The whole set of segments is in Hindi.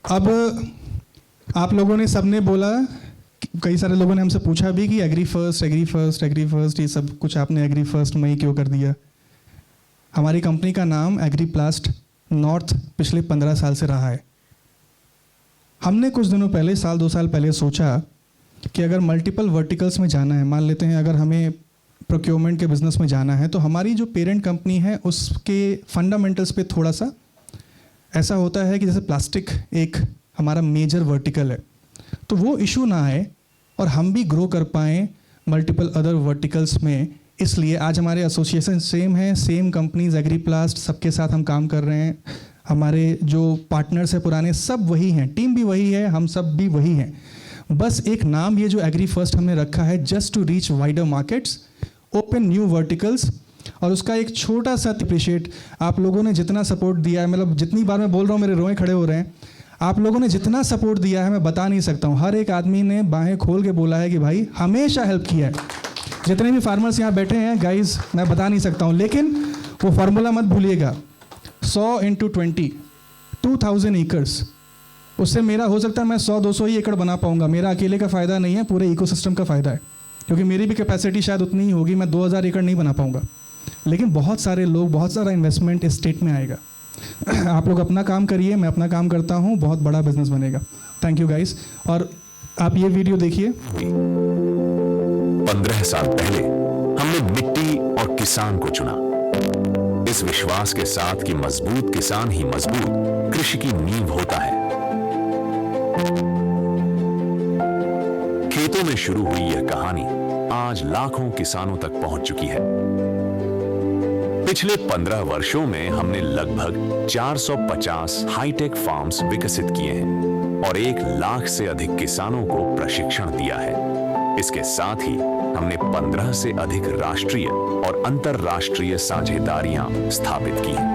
अब आप लोगों ने सबने बोला, कई सारे लोगों ने हमसे पूछा भी कि एग्री फर्स्ट ये सब कुछ आपने एग्री फर्स्ट में ही क्यों कर दिया। हमारी कंपनी का नाम एग्रीप्लास्ट नॉर्थ पिछले 15 साल से रहा है। हमने कुछ दिनों पहले, साल 2 साल पहले सोचा कि अगर मल्टीपल वर्टिकल्स में जाना है, मान लेते हैं अगर हमें प्रोक्योरमेंट के बिज़नेस में जाना है, तो हमारी जो पेरेंट कंपनी है उसके फंडामेंटल्स पे थोड़ा सा ऐसा होता है कि जैसे प्लास्टिक एक हमारा मेजर वर्टिकल है, तो वो इशू ना आए और हम भी ग्रो कर पाएँ मल्टीपल अदर वर्टिकल्स में। इसलिए आज हमारे एसोसिएशन सेम है, सेम कंपनीज एग्रीप्लास्ट, सबके साथ हम काम कर रहे हैं। हमारे जो पार्टनर्स हैं पुराने सब वही हैं, टीम भी वही है, हम सब भी वही हैं। बस एक नाम ये जो एग्री फर्स्ट हमने रखा है, just to reach wider markets, open new verticals. और उसका एक छोटा सा अप्रिशिएट आप लोगों ने जितना सपोर्ट दिया है, मतलब जितनी बार मैं बोल रहा हूँ मेरे रोए खड़े हो रहे हैं, आप लोगों ने जितना सपोर्ट दिया है मैं बता नहीं सकता हूँ। हर एक आदमी ने बाहें खोल के बोला है कि भाई हमेशा हेल्प किया है। जितने भी फार्मर्स यहाँ बैठे हैं गाइज, मैं बता नहीं सकता हूँ, लेकिन वो फार्मूला मत भूलिएगा, 100 × 20 2000 एकर्स। उससे मेरा हो सकता है मैं 100-200 ही एकड़ बना पाऊंगा। मेरा अकेले का फ़ायदा नहीं है, पूरे इकोसिस्टम का फ़ायदा है, क्योंकि मेरी भी कैपेसिटी शायद उतनी ही होगी, मैं 2000 एकड़ नहीं बना पाऊंगा। लेकिन बहुत सारे लोग, बहुत सारा इन्वेस्टमेंट इस स्टेट में आएगा। आप लोग अपना काम करिए, मैं अपना काम करता हूँ, बहुत बड़ा बिजनेस बनेगा। Thank you guys. और आप ये वीडियो देखिए। 15 साल पहले हमने मिट्टी और किसान को चुना, इस विश्वास के साथ कि मजबूत किसान ही मजबूत कृषि की नींव होता है। खेतों में शुरू हुई यह कहानी आज लाखों किसानों तक पहुंच चुकी है। पिछले 15 वर्षों में हमने लगभग 450 हाईटेक फार्म्स विकसित किए हैं और 1 लाख से अधिक किसानों को प्रशिक्षण दिया है। इसके साथ ही हमने 15 से अधिक राष्ट्रीय और अंतरराष्ट्रीय साझेदारियां स्थापित की हैं।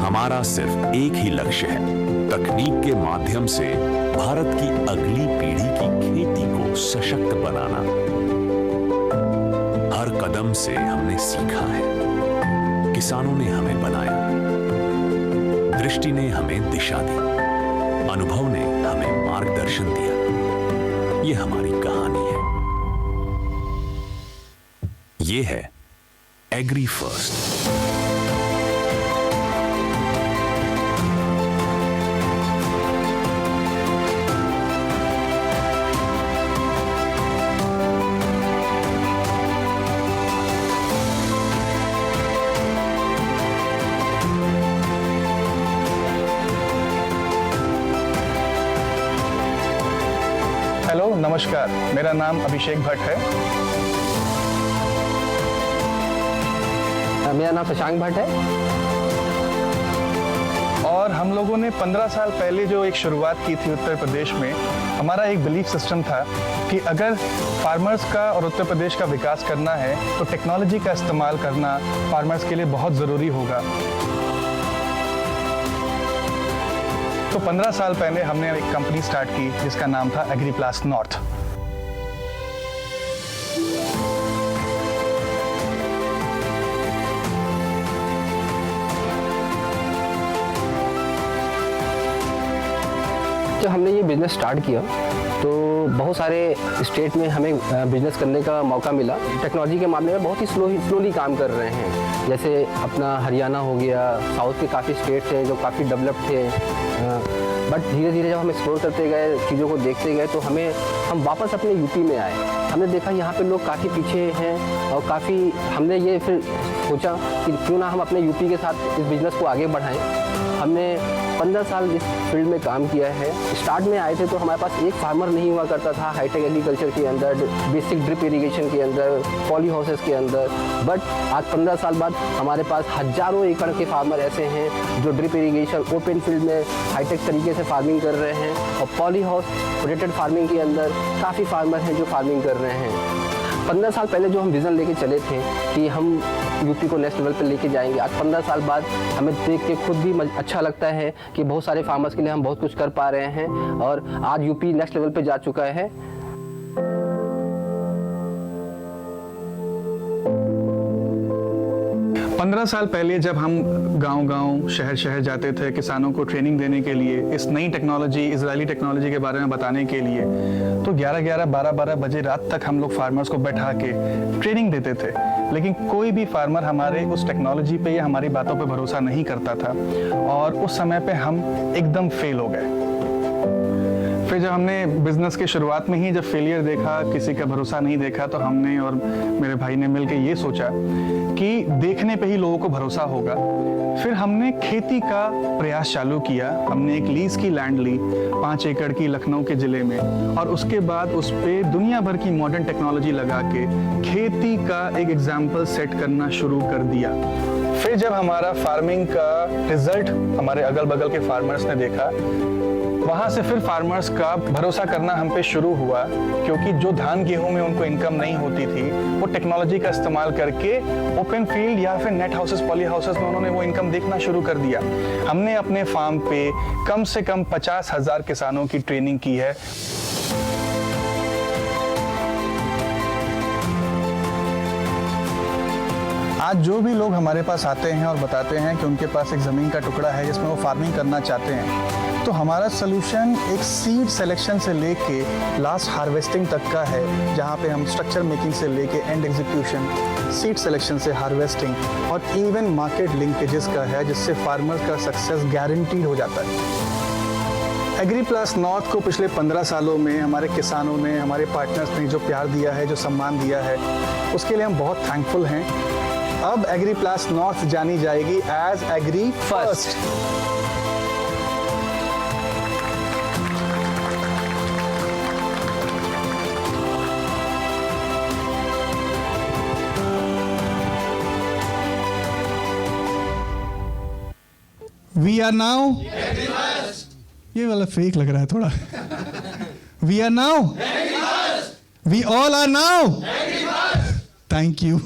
हमारा सिर्फ एक ही लक्ष्य है, तकनीक के माध्यम से भारत की अगली पीढ़ी की खेती को सशक्त बनाना। हर कदम से हमने सीखा है, किसानों ने हमें बनाया, दृष्टि ने हमें दिशा दी, अनुभव ने हमें मार्गदर्शन दिया। ये हमारी कहानी है। ये है एग्री फर्स्ट। हेलो, नमस्कार, मेरा नाम अभिषेक भट्ट है। मेरा नाम शशांक भट्ट है। और हम लोगों ने 15 साल पहले जो एक शुरुआत की थी उत्तर प्रदेश में, हमारा एक बिलीफ सिस्टम था कि अगर फार्मर्स का और उत्तर प्रदेश का विकास करना है तो टेक्नोलॉजी का इस्तेमाल करना फार्मर्स के लिए बहुत ज़रूरी होगा। तो 15 साल पहले हमने एक कंपनी स्टार्ट की जिसका नाम था एग्रीप्लास्ट नॉर्थ। जब हमने ये बिज़नेस स्टार्ट किया तो बहुत सारे स्टेट में हमें बिज़नेस करने का मौका मिला। टेक्नोलॉजी के मामले में बहुत ही स्लोली काम कर रहे हैं। जैसे अपना हरियाणा हो गया, साउथ के काफ़ी स्टेट्स हैं जो काफ़ी डेवलप्ड थे, बट धीरे धीरे जब हम एक्सप्लोर करते गए, चीज़ों को देखते गए, तो हम वापस अपने यूपी में आए। हमने देखा यहाँ पे लोग काफ़ी पीछे हैं और काफ़ी हमने ये फिर सोचा कि क्यों ना हम अपने यूपी के साथ इस बिज़नेस को आगे बढ़ाएं। हमने 15 साल इस फील्ड में काम किया है। स्टार्ट में आए थे तो हमारे पास एक फार्मर नहीं हुआ करता था हाईटेक एग्रीकल्चर के अंदर, बेसिक ड्रिप इरिगेशन के अंदर, पॉली हाउसेस के अंदर। बट आज 15 साल बाद हमारे पास हज़ारों एकड़ के फार्मर ऐसे हैं जो ड्रिप इरिगेशन ओपन फील्ड में हाईटेक तरीके से फार्मिंग कर रहे हैं, और पॉली हाउस प्रोटेक्टेड फार्मिंग के अंदर काफ़ी फार्मर हैं जो फार्मिंग कर रहे हैं। 15 साल पहले जो हम विज़न लेके चले थे कि हम यूपी को नेक्स्ट लेवल पे लेके जाएंगे, आज 15 साल बाद हमें देख के खुद भी अच्छा लगता है कि बहुत सारे फार्मर्स के लिए हम बहुत कुछ कर पा रहे हैं और आज यूपी नेक्स्ट लेवल पे जा चुका है। 15 साल पहले जब हम गांव-गांव, शहर-शहर जाते थे किसानों को ट्रेनिंग देने के लिए, इस नई टेक्नोलॉजी, इजरायली टेक्नोलॉजी के बारे में बताने के लिए, तो 11-11, 12-12 बजे रात तक हम लोग फार्मर्स को बैठा के ट्रेनिंग देते थे। लेकिन कोई भी फार्मर हमारे उस टेक्नोलॉजी पे या हमारी बातों पे भरोसा नहीं करता था और उस समय पे हम एकदम फेल हो गए। फिर जब हमने बिजनेस की शुरुआत में ही जब फेलियर देखा, किसी का भरोसा नहीं देखा, तो हमने और मेरे भाई ने मिलकर ये सोचा कि देखने पे ही लोगों को भरोसा होगा। फिर हमने खेती का प्रयास चालू किया। हमने एक लीज की लैंड ली 5 एकड़ की लखनऊ के ज़िले में, और उसके बाद उस पे दुनिया भर की मॉडर्न टेक्नोलॉजी लगा के खेती का एक एग्जाम्पल सेट करना शुरू कर दिया। फिर जब हमारा फार्मिंग का रिजल्ट हमारे अगल बगल के फार्मर्स ने देखा, वहाँ से फिर फार्मर्स का भरोसा करना हम पे शुरू हुआ, क्योंकि जो धान गेहूं में उनको इनकम नहीं होती थी, वो टेक्नोलॉजी का इस्तेमाल करके ओपन फील्ड या फिर नेट हाउसेस, पॉली हाउसेस में उन्होंने वो इनकम देखना शुरू कर दिया। हमने अपने फार्म पे कम से कम 50,000 किसानों की ट्रेनिंग की है। आज जो भी लोग हमारे पास आते हैं और बताते हैं कि उनके पास एक ज़मीन का टुकड़ा है जिसमें वो फार्मिंग करना चाहते हैं, तो हमारा सलूशन एक सीड सिलेक्शन से लेके लास्ट हार्वेस्टिंग तक का है, जहाँ पे हम स्ट्रक्चर मेकिंग से लेके एंड एग्जीक्यूशन, सीड सिलेक्शन से हार्वेस्टिंग और इवन मार्केट लिंकेजेस का है, जिससे फार्मर का सक्सेस गारंटीड हो जाता है। एग्री प्लस नॉर्थ को पिछले 15 सालों में हमारे किसानों ने, हमारे पार्टनर्स ने जो प्यार दिया है, जो सम्मान दिया है, उसके लिए हम बहुत थैंकफुल हैं। अब एग्री प्लस नॉर्थ जानी जाएगी as agri first. We are now, ये वाला फेक लग रहा है थोड़ा। We are now, we all are now. Thank you.